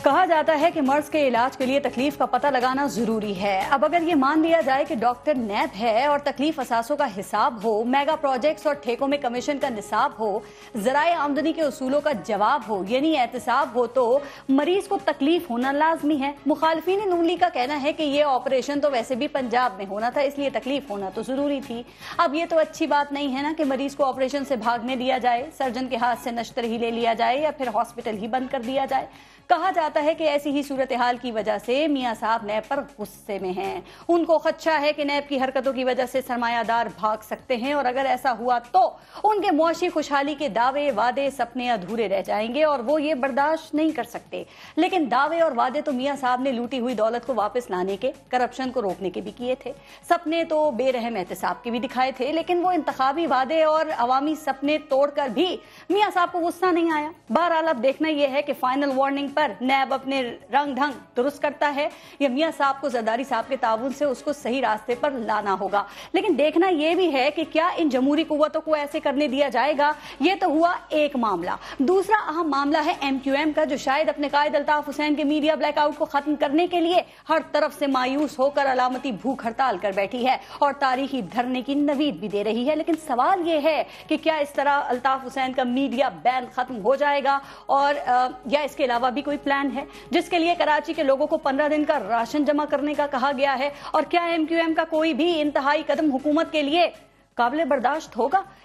کہا جاتا ہے کہ مرض کے علاج کے لیے تکلیف کا پتہ لگانا ضروری ہے۔ اب اگر یہ مان لیا جائے کہ ڈاکٹر نیب ہے اور تکلیف اثاثوں کا حساب ہو، میگا پروجیکٹس اور ٹھیکوں میں کمیشن کا نصاب ہو، ذرائع آمدنی کے اصولوں کا جواب ہو، یعنی احتساب ہو، تو مریض کو تکلیف ہونا لازمی ہے۔ مخالفین نون لیگ کا کہنا ہے کہ یہ آپریشن تو ویسے بھی پنجاب میں ہونا تھا، اس لیے تکلیف ہونا تو ضروری تھی۔ اب یہ تو اچھی بات نہیں ہے نا کہ مریض کو آپریشن سے بھاگنے دیا جائے، سرجن کے ہاتھ سے نشتر ہی لے لیا جائے یا پھر ہاسپٹل ہی بند کر دیا جائے۔ کہا جاتا ہے کہ ایسی ہی صورتحال کی وجہ سے میاں صاحب نیب پر غصے میں ہیں۔ ان کو خدشہ ہے کہ نیب کی حرکتوں کی وجہ سے سرمایہ دار بھاگ سکتے ہیں، اور اگر ایسا ہوا تو ان کے معاشی خوشحالی کے دعوے، وعدے، سپنے ادھورے رہ جائیں گے اور وہ یہ برداشت نہیں کر سکتے۔ لیکن دعوے اور وعدے تو میاں صاحب نے لوٹی ہوئی دولت کو واپس لانے کے، کرپشن کو روکنے کے بھی کیے تھے۔ سپنے تو بے رحم احتساب کے بھی دکھائے تھے، لیکن وہ انتخابی وعدے اور عوامی سپنے توڑ کر بھی میاں صاحب کو غصہ نہیں آیا۔ بہرحال اب دیکھنا یہ ہے کہ فائنل وارننگ پر نیب اپنے رنگ ڈھنگ درست کرتا ہے یا میاں صاحب کو زرداری صاحب کے تعاون سے اس کو صحیح راستے پر لانا ہوگا۔ لیکن دیکھنا یہ بھی ہے کہ کیا ان جمہوری قوتوں کو ایسے کرنے دیا جائے گا۔ یہ تو ہوا ایک معاملہ۔ دوسرا اہم معاملہ ہے ایم کیو ایم کا، جو شاید اپنے قائد الطاف حسین کے میڈیا بلیک آؤٹ کو ختم کرنے کے لیے ہر طرف سے مایوس ہو کر علامتی بھوک ہڑتال کر بیٹھی ہے اور تاریخی دھرنے کی نوید بھی دے رہی ہے۔ لیکن سوال یہ ہے کہ کیا اس طرح الطاف حسین کا میڈیا بین ختم ہو جائے گا، اور یا اس کے علاوہ بھی کوئی پلان ہے جس کے لیے کراچی کے لوگوں کو 15 دن کا راشن جمع کرنے کا کہا گیا ہے، اور کیا ایم کیو ایم کا کوئی بھی انتہائی قدم حکومت کے لیے قابل برداشت ہوگا؟